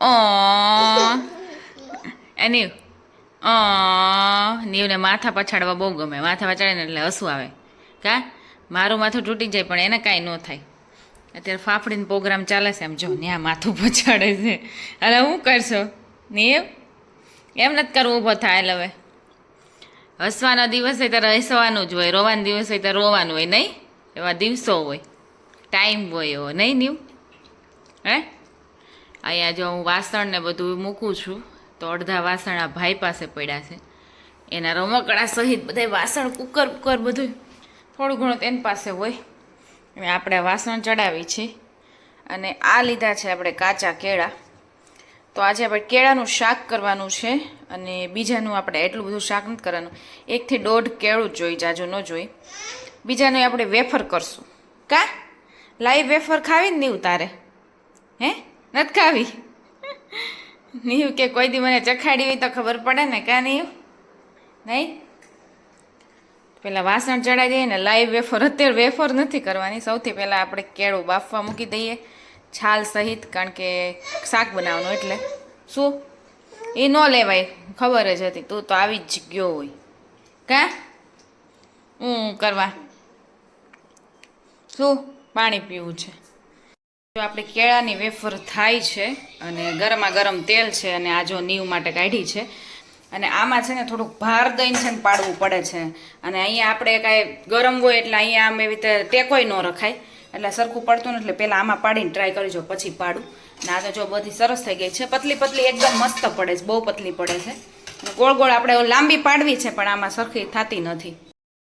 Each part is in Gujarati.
ઓ એની નીવને માથા પછાડવા બહુ ગમે. માથા પછાડે ને એટલે હસવું આવે. કા મારું માથું તૂટી જાય પણ એને કાંઈ ન થાય. અત્યારે ફાફડીનો પ્રોગ્રામ ચાલે છે. એમ જો ત્યાં માથું પછાડે છે. અરે હું કરશો નીવ? એમ નથી કરવું, ઊભો થાય. હવે હસવાનો દિવસ હોય ત્યારે હસવાનું જ હોય, રોવાનો દિવસ હોય ત્યારે રોવાનું હોય. નહીં એવા દિવસો હોય, ટાઈમ હોય એવો. નહીં નીવ? હે અહીંયા જો હું વાસણ ને બધું મૂકું છું તો અડધા વાસણ આ ભાઈ પાસે પડ્યા છે. એના રમકડા સહિત બધા વાસણ કુકર બધું થોડું ઘણું એની પાસે હોય. અને આપણે વાસણ ચડાવી છે. અને આ લીધા છે આપણે કાચા કેળા. તો આજે આપણે કેળાનું શાક કરવાનું છે. અને બીજાનું આપણે એટલું બધું શાક નથી કરવાનું, 1 થી 1.5 કેળું જ જોઈ, જાજુ ન જોઈ. બીજાનું આપણે વેફર કરશું. કા લાઈવ વેફર ખાવી ને નહીં તારે? હે નથી ખાવી? નહીં કે કોઈ દી મને ચખાડી હોય તો ખબર પડે ને. કાં નહીં? નહીં પેલા વાસણ ચડાવી દઈએ ને લાઈવ વેફર. અત્યારે વેફર નથી કરવાની. સૌથી પહેલાં આપણે કેળું બાફવા મૂકી દઈએ છાલ સહિત, કારણ કે શાક બનાવવાનું. એટલે શું એ ન લેવાય, ખબર જ હતી. તું તો આવી જ ગયો હોય. કાં હું કરવા શું પાણી પીવું છે? જો આપણે કેળાની વેફર થાય છે અને ગરમા ગરમ તેલ છે. અને આ જો નીવ માટે કાઢી છે. અને આમાં છે ને થોડુંક ભાર દઈને છે ને પાડવું પડે છે. અને અહીંયા આપણે કાંઈ ગરમ હોય એટલે અહીંયા આમ એવી રીતે ટેકોય ન રખાય, એટલે સરખું પડતું નથી. એટલે પહેલાં આમાં પાડીને ટ્રાય કરજો, પછી પાડું. ના તો જો બધી સરસ થઈ ગઈ છે. પતલી પતલી એકદમ મસ્ત પડે છે, બહુ પતલી પડે છે. અને ગોળ ગોળ આપણે લાંબી પાડવી છે પણ આમાં સરખી થતી નથી.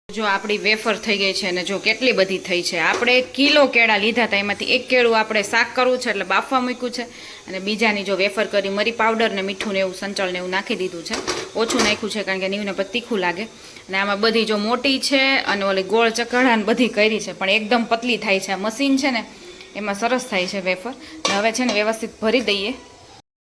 જો આપણી વેફર થઈ ગઈ છે. અને જો કેટલી બધી થઈ છે. આપણે કિલો કેળા લીધા હતા, એમાંથી 1 કેળું આપણે શાક કરવું છે એટલે બાફવા મૂક્યું છે. અને બીજાની જો વેફર કરી મરી પાવડર ને મીઠું ને એવું સંચળ ને એવું નાખી દીધું છે. ઓછું નાખ્યું છે કારણ કે નીવને પછી તીખું લાગે. અને આમાં બધી જો મોટી છે અને ઓલી ગોળ ચકડા ને બધી કરી છે, પણ એકદમ પતલી થાય છે. આ મશીન છે ને એમાં સરસ થાય છે વેફર. હવે છે ને વ્યવસ્થિત ભરી દઈએ.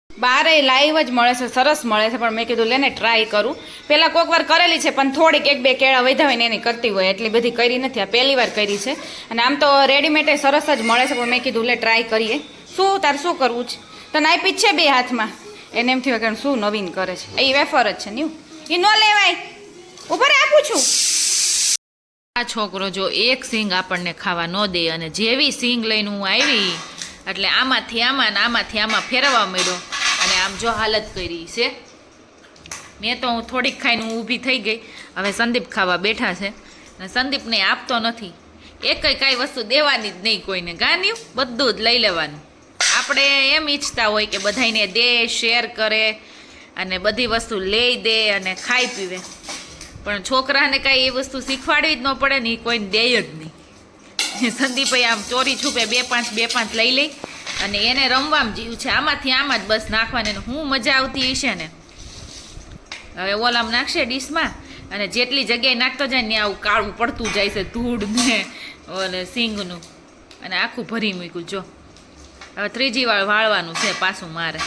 બારે લાઈવ જ મળે છે, સરસ મળે છે. પણ મેં કીધું લેને ટ્રાય કરું. પહેલાં કોઈક વાર કરેલી છે પણ થોડીક 1-2 કેળા વધ્યા હોય ને એની કરતી હોય, એટલી બધી કરી નથી. આ પહેલી વાર કરી છે. અને આમ તો રેડીમેડ સરસ જ મળે છે, પણ મેં કીધું લે ટ્રાય કરીએ. શું તારે શું કરવું છે? તને આપી જ છે 2 હાથમાં. એને એમ થયું કે શું નવીન કરે છે. એ વેફર જ છે ન્યુ, એ ન લેવાય. ઉપર આપું છું. આ છોકરો જો એક સિંગ આપણને ખાવા ન દે. અને જેવી સિંગ લઈને હું આવી એટલે આમાંથી આમાં ને આમાંથી આમાં ફેરવવા માંડ્યો. અને આમ જો હાલત કરી છે. મેં તો હું થોડીક ખાઈને હું ઊભી થઈ ગઈ. હવે સંદીપ ખાવા બેઠા છે. અને સંદીપને આપતો નથી. કાંઈ વસ્તુ દેવાની જ નહીં કોઈને. ગાન્યું બધું જ લઈ લેવાનું. આપણે એમ ઈચ્છતા હોય કે બધાને દે, શેર કરે અને બધી વસ્તુ લઈ દે અને ખાઈ પીવે. પણ છોકરાને કાંઈ એ વસ્તુ શીખવાડવી જ ન પડે ને, એ કોઈને દે જ નહીં. સંદીપભાઈ આમ ચોરી છૂપે 2-5 લઈ લઈ અને એને રમવામાં જીવ છે. આમાંથી આમાં જ બસ નાખવાની. હું મજા આવતી હશે ને. હવે ઓલામ નાખશે ડીશમાં અને જેટલી જગ્યાએ નાખતો જાય ને આવું કાળું પડતું જાય છે, ધૂળ ને ઓલે સિંગનું. અને આખું ભરી મૂક્યું. જો હવે 3જી વાર વાળવાનું છે પાછું મારે.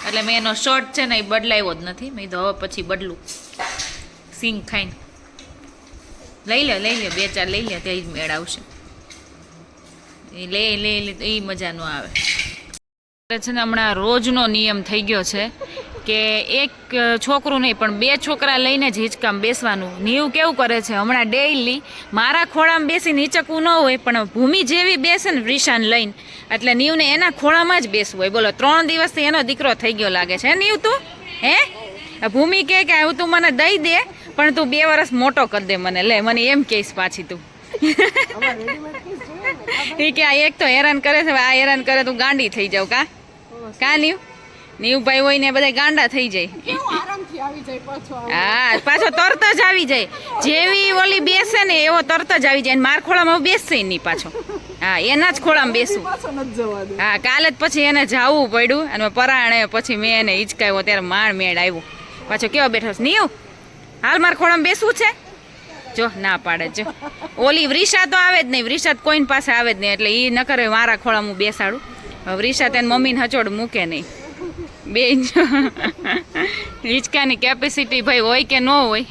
એટલે મેં એનો શર્ટ છે ને એ બદલાવ્યો જ નથી. મેં તો હવે પછી બદલું. સિંગ ખાઈને લઈ લે 2-4 લઈ લે, ત્યાં જ મેળ આવશે. એ લે એ મજા ન આવે છે ને. હમણાં રોજનો નિયમ થઈ ગયો છે કે એક છોકરું નહીં પણ 2 છોકરા લઈને જ હિંચકામાં બેસવાનું. નીવ કેવું કરે છે હમણાં ડેઈલી મારા ખોળામાં બેસીને હિંચકવું ન હોય, પણ ભૂમિ જેવી બેસે ને રીશાન લઈને એટલે નીવને એના ખોળામાં જ બેસવું હોય. બોલો 3 દિવસથી એનો દીકરો થઈ ગયો લાગે છે. નીવ તું હે ભૂમિ કે હું તું મને દઈ દે પણ તું 2 વર્ષ મોટો કરી દે મને. લે મને એમ કહીશ પાછી તું. એ કે આ એક તો હેરાન કરે છે, આ હેરાન કરે તું ગાંડી થઈ જાવ. કા નીવભાઈ હોય ને બધા ગાંડા થઈ જાય. હા પાછો તરત જ આવી જાય. જેવી ઓલી બેસે ને એવો તરત જ આવી જાય. માર ખોળામાં બેસશે નહીં પાછો. હા એના જ ખોળામાં બેસવું. હા કાલે જ પછી એને જવું પડ્યું. અને પરાણે પછી મેં એને હિંચકાવ્યો ત્યારે માણ મેળ આવ્યો. પાછો કેવો બેઠો છે નીવ, હાલ માર ખોળામાં બેસવું છે. જો ના પાડે. જો ઓલી વૃષા તો આવે જ નહીં. વૃષા કોઈની પાસે આવે જ નહીં. એટલે એ ન કરે મારા ખોળામાં હું બેસાડું. વૃષા તેને મમ્મીને હચોડ મૂકે નહીં. બે હિંચકાની કેપેસિટી ભાઈ હોય કે ન હોય,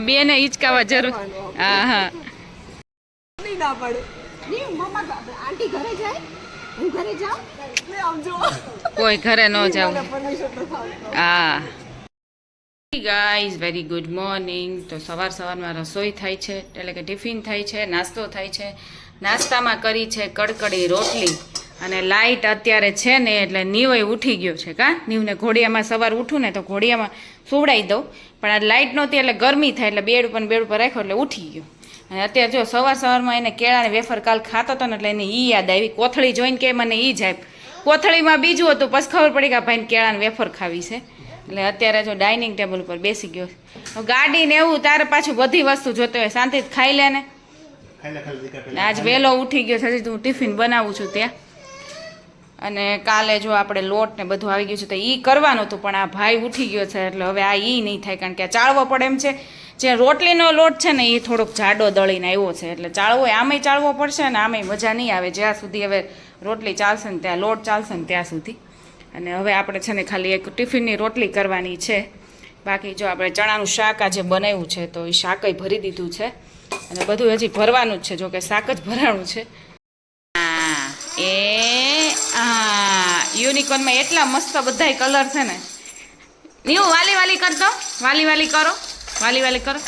બેને હિંચકાવા જરૂર. હા કોઈ ઘરે ન જાવ. હા ગાઈઝ, વેરી ગુડ મોર્નિંગ. તો સવારમાં રસોઈ થાય છે, એટલે કે ટિફિન થાય છે, નાસ્તો થાય છે. નાસ્તામાં કરી છે કડકડી રોટલી. અને લાઇટ અત્યારે છે ને એટલે નીવય ઉઠી ગયો છે. નીવને ઘોડિયામાં સવાર ઉઠું ને તો ઘોડિયામાં સુવડાવી દઉં, પણ આ લાઇટ નહોતી એટલે ગરમી થાય એટલે બેડ ઉપર રાખ્યો એટલે ઉઠી ગયો. અને અત્યારે જો સવારમાં એને કેળાને વેફર કાલ ખાતો હતો ને એટલે એને ઈ યાદ આવી. કોથળી જોઈને કે મને ઈ જ આપ. કોથળીમાં બીજું હતું, પછી ખબર પડી કે ભાઈને કેળાને વેફર ખાવી છે. એટલે અત્યારે જો ડાઇનિંગ ટેબલ ઉપર બેસી ગયો. ગાડી ને એવું તારે પાછું બધી વસ્તુ જોતો હોય, શાંતિથી ખાઈ લે ને. આજ વહેલો ઉઠી ગયો છે, હજી હું ટિફિન બનાવું છું ત્યાં. અને કાલે જો આપણે લોટ ને બધું આવી ગયું છે તો એ કરવાનું હતું, પણ આ ભાઈ ઉઠી ગયો છે એટલે હવે આ એ નહીં થાય, કારણ કે આ ચાળવો પડે એમ છે. જે રોટલીનો લોટ છે ને એ થોડોક જાડો દળીને આવ્યો છે એટલે ચાળવો આમેય ચાળવો પડશે ને આમેય મજા નહીં આવે જ્યાં સુધી હવે રોટલી ચાલશે ને ત્યાં લોટ ચાલશે ને ત્યાં સુધી. અને હવે આપણે છે ને ખાલી એક ટિફિનની રોટલી કરવાની છે. બાકી જો આપણે ચણાનું શાક આજે બનાવ્યું છે તો એ શાકય ભરી દીધું છે અને બધું હજી ભરવાનું જ છે. જો કે શાક જ ભરાણું છે. યુનિકોર્નમાં એટલા મસ્ત બધાય કલર છે ને. નીવ વાલી કરતો, વાલી કરો, વાલી કરો,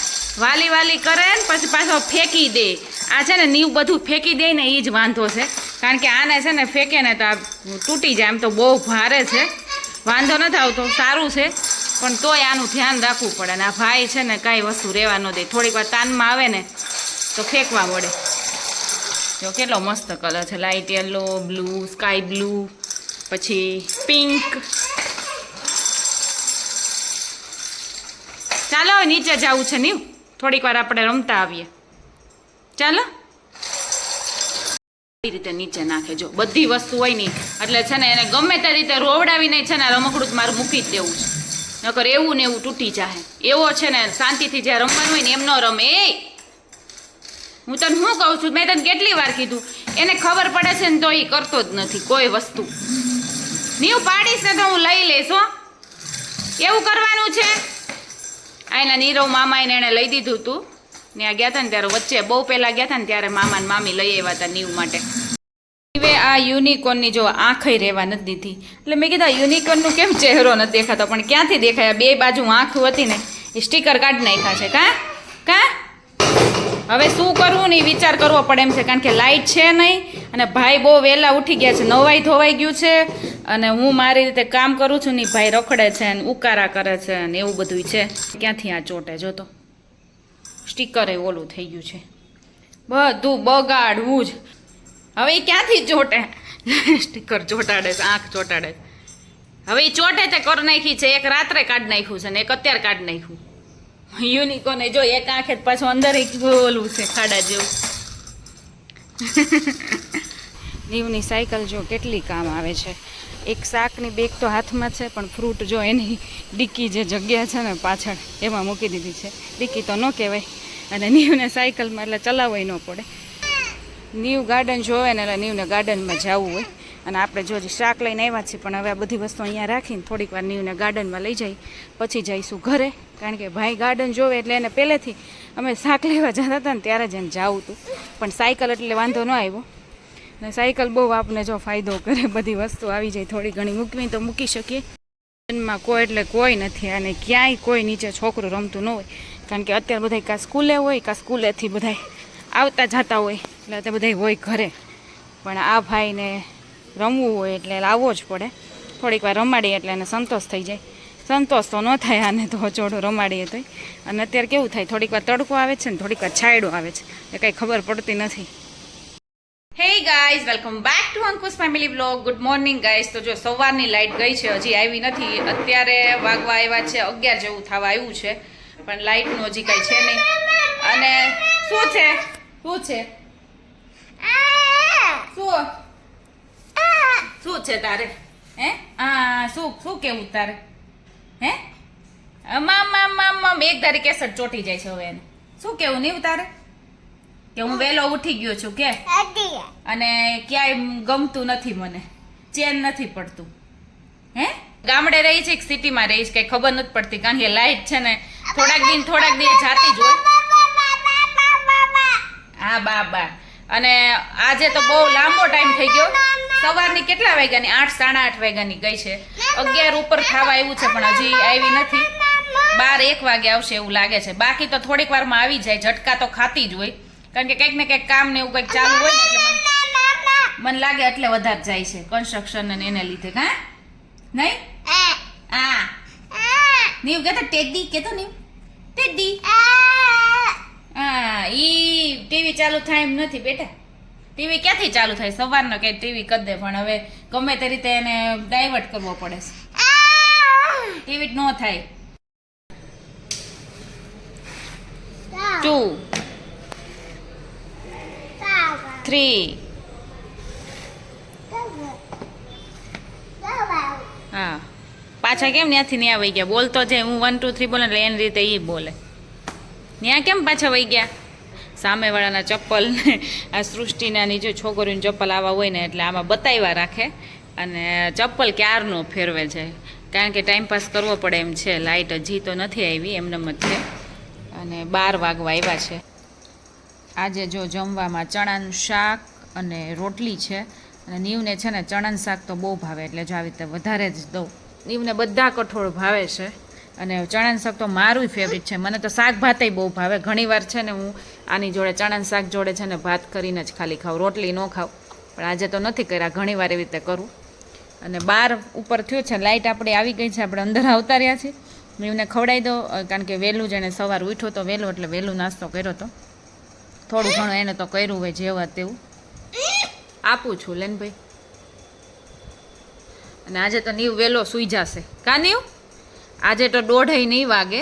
વાલી કરે ને પછી પાછો ફેંકી દે. આ છે ને નીવ બધું ફેંકી દે ને એ જ વાંધો છે, કારણ કે આને છે ને ફેંકે ને તો આ તૂટી જાય. એમ તો બહુ ભારે છે, વાંધો નથી આવતો, સારું છે, પણ તોય આનું ધ્યાન રાખવું પડે. ને આ ભાઈ છે ને કાંઈ વસ્તુ રહેવા ન દે, થોડીક વાર તાનમાં આવે ને તો ફેંકવા મળે. જો કેટલો મસ્ત કલર છે, light yellow, blue, sky blue, પછી પિંક. ચાલો નીચે જવું છે નીવ, થોડીક વાર આપણે રમતા આવીએ. ચાલો એ રીતે નીચે નાખે. જો બધી વસ્તુ હોય ને એટલે છે ને એને ગમે તે રીતે રોવડાવીને છે ને રમકડું મારું મૂકી જ દેવું છે, નકર એવું ને એવું તૂટી જાય. એવો છે ને શાંતિથી જ્યાં રમવાનું હોય ને એમ ન રમે. હું તને શું કહું છું, મેં તને કેટલી વાર કીધું, એને ખબર પડે છે ને તો એ કરતો જ નથી કોઈ વસ્તુ. નીવ પાડીશ ને તો હું લઈ લઈશ હો, એવું કરવાનું છે. આના નીરવ મામાને એણે લઈ દીધું હતું ને આ ગયા હતા ને ત્યારે વચ્ચે બહુ પહેલાં ગયા હતા ને ત્યારે મામા ને મામી લઈ આવ્યા હતા નીવ માટે. હવે આ યુનિકોર્નની જો આંખય રહેવા નથી દીધી, એટલે મેં કીધું યુનિકોર્નનું કેમ ચહેરો નથી દેખાતો, પણ ક્યાંથી દેખાયા? બે બાજુ આંખું હતી ને એ સ્ટીકર કાઢી નાખ્યા છે. કા હવે શું કરવું ને એ વિચાર કરવો પડે એમ છે, કારણ કે લાઇટ છે નહીં અને ભાઈ બહુ વહેલા ઉઠી ગયા છે, નવાઈ ધોવાઈ ગયું છે અને હું મારી રીતે કામ કરું છું ને ભાઈ રખડે છે અને ઉકારા કરે છે અને એવું બધું છે. ક્યાંથી આ ચોટે જોતો, સ્ટીકરે ઓલું થઈ ગયું છે, બધું બગાડવું જ. હવે એ ક્યાંથી ચોટે? સ્ટીકર ચોટાડે છે, આંખ ચોટાડે છે. હવે એ ચોટે તે કરી નાખી છે, એક રાત્રે કાઢી નાખ્યું છે ને એક અત્યારે કાઢી નાખ્યું. યુનિકોર્ને જો એક આંખે પાછું અંદર ઓલું છે ખાડા જેવું. નીવની સાયકલ જો કેટલી કામ આવે છે. એક શાકની બેગ તો હાથમાં છે, પણ ફ્રૂટ જો એની ડિક્કી જે જગ્યા છે ને પાછળ એમાં મૂકી દીધી છે. ડિક્કી તો ન કહેવાય. અને નીવને સાયકલમાં એટલે ચલાવવી ન પડે. નીવ ગાર્ડન જોવે ને એટલે નીવને ગાર્ડનમાં જવું હોય. અને આપણે જો શાક લઈને આવ્યા છીએ, પણ હવે આ બધી વસ્તુ અહીંયા રાખીને થોડીક વાર નીવને ગાર્ડનમાં લઈ જઈ પછી જઈશું ઘરે, કારણ કે ભાઈ ગાર્ડન જોવે એટલે એને પહેલેથી અમે શાક લેવા જતા હતા ને ત્યારે જ એને જવું હતું, પણ સાયકલ એટલે વાંધો ન આવ્યો. અને સાયકલ બહુ આપને જો ફાયદો કરે, બધી વસ્તુ આવી જાય, થોડી ઘણી મૂકવી તો મૂકી શકીએ. ગાર્ડનમાં કોઈ એટલે કોઈ નથી અને ક્યાંય કોઈ નીચે છોકરું રમતું ન હોય, કારણ કે અત્યારે બધા કાં સ્કૂલે હોય કાં સ્કૂલેથી બધા આવતા જતા હોય એટલે અત્યારે બધા હોય ઘરે. પણ આ ભાઈને રમવું હોય એટલે લાવવો જ પડે. થોડીક વાર રમાડીએ એટલે એને સંતોષ થઈ જાય. સંતોષ તો ન થાય આને તો ચોડું રમાડીએ તોય. અને અત્યારે કેવું થાય, થોડીક વાર તડકો આવે છે ને થોડીક વાર છાંયડો આવે છે, એ કંઈ ખબર પડતી નથી. Hey guys, welcome back to Ankush family blog. Good morning guys. તો જો સવારની લાઇટ ગઈ છે, હજી આવી નથી. અત્યારે વાગવા આવ્યા છે 11 જેવું થવા આવ્યું છે, પણ લાઇટનું હજી કાંઈ છે નહીં. અને શું છે શું છે તારે? હે શું કેવું તારે? હે મામ એક ધારી કેસર ચોટી જાય છે હવે એને. શું કેવું નીવ તારે? કે હું વહેલો ઉઠી ગયો છું કે અને ક્યાંય ગમતું નથી, મને ચેન નથી પડતું. હે ગામડે રહી છે કે સિટીમાં રહી છે કઈ ખબર નથી પડતી, કારણ કે લાઈટ છે ને થોડાક દિન જાતી જ હોય. હા બાબા અને આજે તો બહુ લાંબો ટાઈમ થઈ ગયો. સવારની કેટલા વાગ્યાની 8 સાડા 8 વાગ્યાની ગઈ છે. 11 ઉપર થવા આવ્યું છે પણ હજી આવી નથી. 12-1 વાગે આવશે એવું લાગે છે. બાકી તો થોડીક વારમાં આવી જાય. ઝટકા તો ખાતી જ હોય કારણ કે કંઈક ને કંઈક કામ ને એવું કંઈક ચાલુ હોય ને એટલે મને લાગે એટલે વધારે જાય છે કન્સ્ટ્રક્શન અને એને લીધે. હા નહીં નીવ કહેતા ટેડી કેતો નીવ ટેડી હા ઈ ટીવી ચાલુ થાય એમ નથી બેટા. ટીવી ક્યાંથી ચાલુ થાય? સવારનો કે ટીવી કરી દે પણ હવે ગમે તે રીતે એને ડાયવર્ટ કરવો પડે છે. ટીવી જ ન થાય. 2 3 હા પાછા કેમ ત્યાંથી ન્યા વહી ગયા? બોલતો છે હું 1 2 3 બોલે એટલે એની રીતે એ બોલે. ત્યાં કેમ પાછા વહી ગયા? સામેવાળાના ચપ્પલ ને આ સૃષ્ટિના નીચે છોકરીઓની ચપ્પલ આવા હોય ને એટલે આમાં બતાવ્યા રાખે અને ચપ્પલ ક્યારનો ફેરવે છે કારણ કે ટાઈમપાસ કરવો પડે એમ છે. લાઇટ હજી તો નથી આવી એમનેમ જ છે અને 12 વાગવા આવ્યા છે. આજે જો જમવામાં ચણાનું શાક અને રોટલી છે અને નીવને છે ને ચણાનું શાક તો બહુ ભાવે એટલે જો આવી રીતે વધારે જ દઉં. નીવને બધા કઠોળ ભાવે છે અને ચણાનું શાક તો મારું ફેવરિટ છે. મને તો શાક ભાતય બહુ ભાવે. ઘણીવાર છે ને હું આની જોડે ચણાનું શાક જોડે છે ને ભાત કરીને જ ખાલી ખાઉં, રોટલી ન ખાઉં. પણ આજે તો નથી કર્યા, ઘણીવાર એવી રીતે કરું. અને 12 ઉપર થયું છે, લાઇટ આપણે આવી ગઈ છે, આપણે અંદર આવતા રહ્યા છીએ. નીવને ખવડાવી દો કારણ કે વહેલું જ એને સવાર ઉઠ્યો તો વહેલું એટલે વહેલું નાસ્તો કર્યો હતો. થોડું ઘણું એને તો કર્યું હોય જેવા તેવું આપું છું. લેન ભાઈ. અને આજે તો નીવ વહેલો સૂઈ જશે. કા નીવ? આજે તો 1:30 વાગે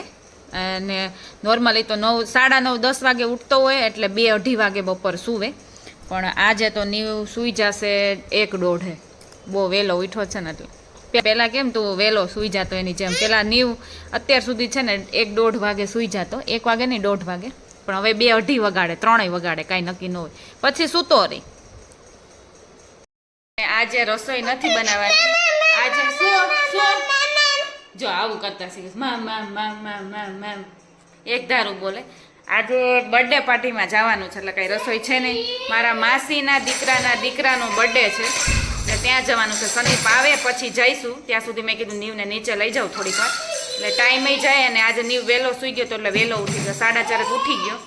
અને નોર્મલી તો 9 સાડા 9 10 વાગે ઉઠતો હોય એટલે 2-2:30 વાગે બપોર સૂવે. પણ આજે તો નીવ સૂઈ જશે 1-1:30. બહુ વહેલો ઉઠ્યો છે ને એટલે. પહેલાં કેમ તું વહેલો સૂઈ જતો એની જેમ. પહેલાં નીવ અત્યાર સુધી છે ને 1-1:30 વાગે સૂઈ જતો. 1 વાગે નહીં 1:30 વાગે. પણ હવે 2-2:30 વગાડે, 3 વગાડે, કાંઈ નક્કી ન હોય. પછી સૂતો રહી. આજે રસોઈ નથી બનાવવાની. આજે જો આવું કરતા શીખે મામ એક ધારું બોલે. આજે બર્થડે પાર્ટીમાં જવાનું છે એટલે કાંઈ રસોઈ છે નહીં. મારા માસીના દીકરાનો બર્થડે છે એટલે ત્યાં જવાનું છે. સંદીપ આવે પછી જઈશું. ત્યાં સુધી મેં કીધું નીવને નીચે લઈ જાઉં થોડીક વાર એટલે ટાઈમે જાય. અને આજે નીવ વહેલો સૂઈ ગયો તો એટલે વહેલો ઉઠી ગયો, 4:30 ઉઠી ગયો.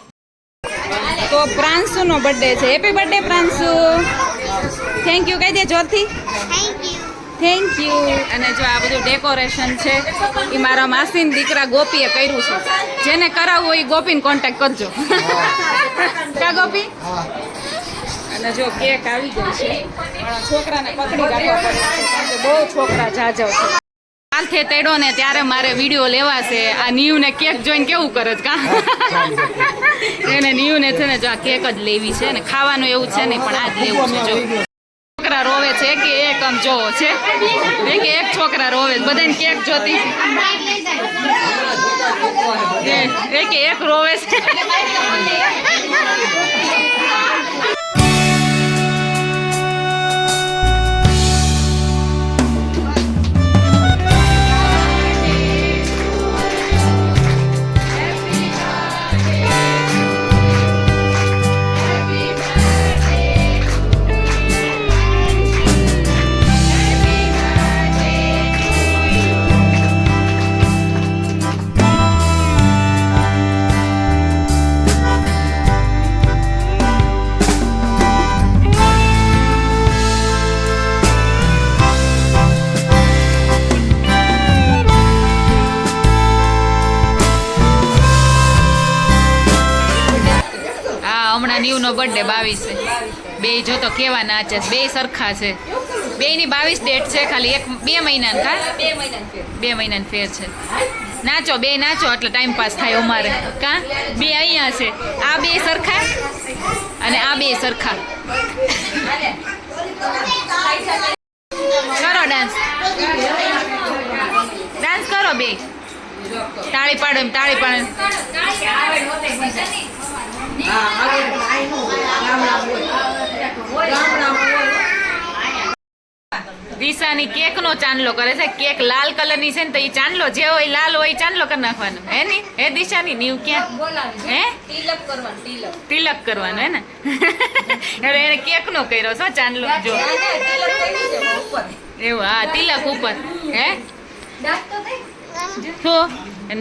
તો પ્રાંશુનો બર્થડે છે. Happy birthday Pranshu. Thank you કહી દે જોરથી. Thank you. અને જો આ બધું ડેકોરેશન છે એ મારા માસીના દીકરા ગોપીએ કર્યું છે. જેને કરાવવું હોય એ ગોપીને કોન્ટેક્ટ કરજો. કા ગોપી? અને જો કેક આવી ગઈ છે પણ છોકરાને પકડી કાઢવા પડે છે કારણ કે બહુ છોકરા જાજવ છે. કાલથી તેડો ને ત્યારે મારે વિડીયો લેવાશે. આ નીવને કેક જોઈને કેવું કરે છે કા? એને નીવને છે ને જો આ કેક જ લેવી છે ને ખાવાનું એવું છે નહીં પણ આ જ લેવું છે. જો છોકરા રોવે છે કે એક આમ જોવો છે કે એક છોકરા રોવે છે. બધાને કેક જોતી કે એક રોવે છે. નીવનો બર્થડે 22 બે જો તો કેવા નાચે છે. બે સરખા છે. બેની 22 ડેટ છે. ખાલી 2 મહિના કા 2 મહિનાની ફેર છે. નાચો બે નાચો એટલે ટાઈમ પાસ થાય અમારે કા. બે અહીંયા છે. આ બે સરખા અને આ બે સરખા. કરો ડાન્સ કરો બે. તાળી પાડો એમ તાળી પાડો. દિશાની કેક નો ચાંદલો કરે છે. કેક લાલ કલર ની છે ને તો એ ચાંદલો જે હોય લાલ હોય ચાંદલો કરી નાખવાનો હે ની હે દિશાની નીવ ક્યાં હે તિલક કરવાનું હે ને એટલે એને કેક નો કર્યો છો ચાંદલો જો એવું હા તિલક ઉપર હે તો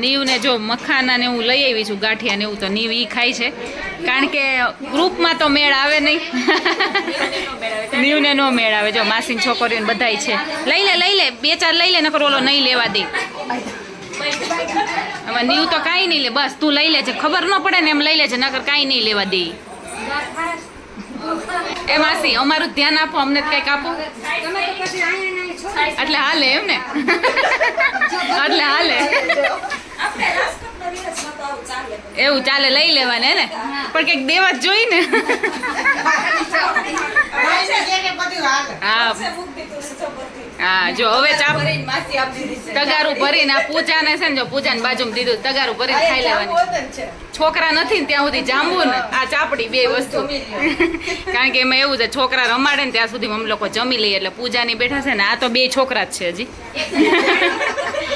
નીવ ને જો મખાના ને હું લઈ આવી છું ગાંઠિયા ને એવું તો નીવ ઈ ખાય છે કારણ કે ગ્રુપમાં તો મેળ આવે નહીં નીવ ને નો મેળ આવે જો માસી છોકરીઓને બધાય છે લઈ લે 2-4 લઈ લે નકર ઓલો નહીં લેવા દે હવે નીવ તો કાંઈ નહીં લે બસ તું લઈ લેજે ખબર ન પડે ને એમ લઈ લેજે નકર કાંઈ નહીં લેવા દે એ માસી અમારું ધ્યાન આપો અમને કઈક આપો એટલે હાલે એમ ને એટલે હાલે એવું ચાલે લઈ લેવાને ને પણ કઈક દેવા જ જોઈ ને હા જો હવે ચાપ તગારું ભરીને આ પૂજાને છે ને જો પૂજાને બાજુમાં દીધું તગારું ભરીને ખાઈ લેવાની છોકરા નથી ને ત્યાં સુધી જાંબુ ને આ ચાપડી બે વસ્તુ કારણ કે એમાં એવું છે છોકરા રમાડે ને ત્યાં સુધી અમે લોકો જમી લઈએ એટલે પૂજાની બેઠા છે ને આ તો 2 છોકરા જ છે હજી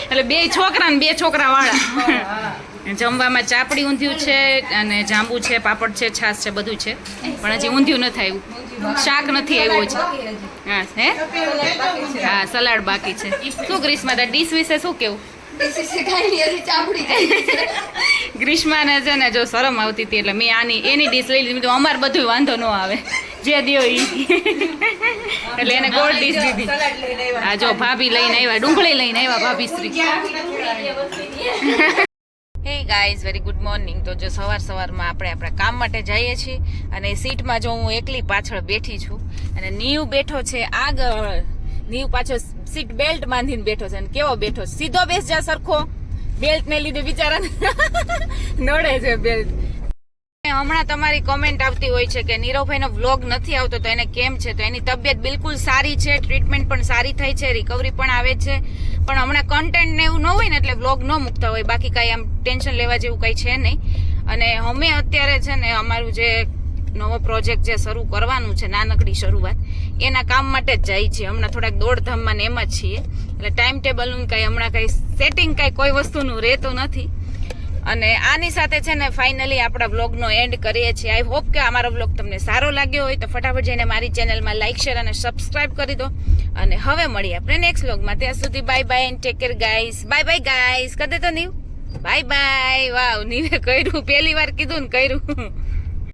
એટલે 2 છોકરા ને 2 છોકરા વાળા જમવામાં ચાપડી ઊંધિયું છે અને જાંબુ છે પાપડ છે છાશ છે બધું છે પણ હજી ઊંધિયું નથી આવ્યું શાક નથી આવ્યું છે હા હે હા સલાડ બાકી છે શું ગ્રીષ્મા ડીશ વિશે શું કેવું ગ્રીષ્માને છે ને જો શરમ આવતી હતી એટલે મેં એની ડીશ લઈ લીધી અમારે બધું વાંધો ન આવે જે દ્યો ઈ એટલે એને ગોળ ડીશ દીધી હા જો ભાભી લઈને આવ્યા ડુંગળી લઈને આવ્યા ભાભી Shri hey guys very good morning તો જો સવારમાં આપણે આપણા કામ માટે જઈએ છીએ અને સીટમાં જો હું એકલી પાછળ બેઠી છું અને નીવ બેઠો છે આગળ નીવ પાછો સીટ બેલ્ટ બાંધીને બેઠો છે અને કેવો બેઠો સીધો બેસ જા સરખો બેલ્ટ ને લીધે બિચારાને નડે છે બેલ્ટ હમણાં તમારી કોમેન્ટ આવતી હોય છે કે નીરવભાઈનો વ્લોગ નથી આવતો તો એને કેમ છે તો એની તબિયત બિલકુલ સારી છે ટ્રીટમેન્ટ પણ સારી થઈ છે રિકવરી પણ આવે છે પણ હમણાં કન્ટેન્ટ ને એવું ન હોય ને એટલે વ્લોગ ન મૂકતા હોય બાકી કાંઈ આમ ટેન્શન લેવા જેવું કંઈ છે નહીં અને અમે અત્યારે છે ને અમારું જે નવો પ્રોજેક્ટ જે શરૂ કરવાનું છે નાનકડી શરૂઆત એના કામ માટે જ જાય છે હમણાં થોડાક દોડધામમાં ને એમ જ છીએ એટલે ટાઈમ ટેબલનું કાંઈ હમણાં કાંઈ સેટિંગ કાંઈ કોઈ વસ્તુનું રહેતું નથી અને આની સાથે છે ને ફાઇનલી આપણા વ્લોગનો એન્ડ કરીએ છીએ આઈ હોપ કે અમારો વ્લોગ તમને સારો લાગ્યો હોય તો ફટાફટ જઈને મારી ચેનલમાં લાઇક શેર અને સબસ્ક્રાઇબ કરી દો અને હવે મળીએ આપણે નેક્સ્ટ વ્લોગમાં ત્યાં સુધી bye bye and take care guys bye guys કદે તો નીવ બાય બાય વાવ નીવે કર્યું પહેલી વાર કીધું ને કર્યું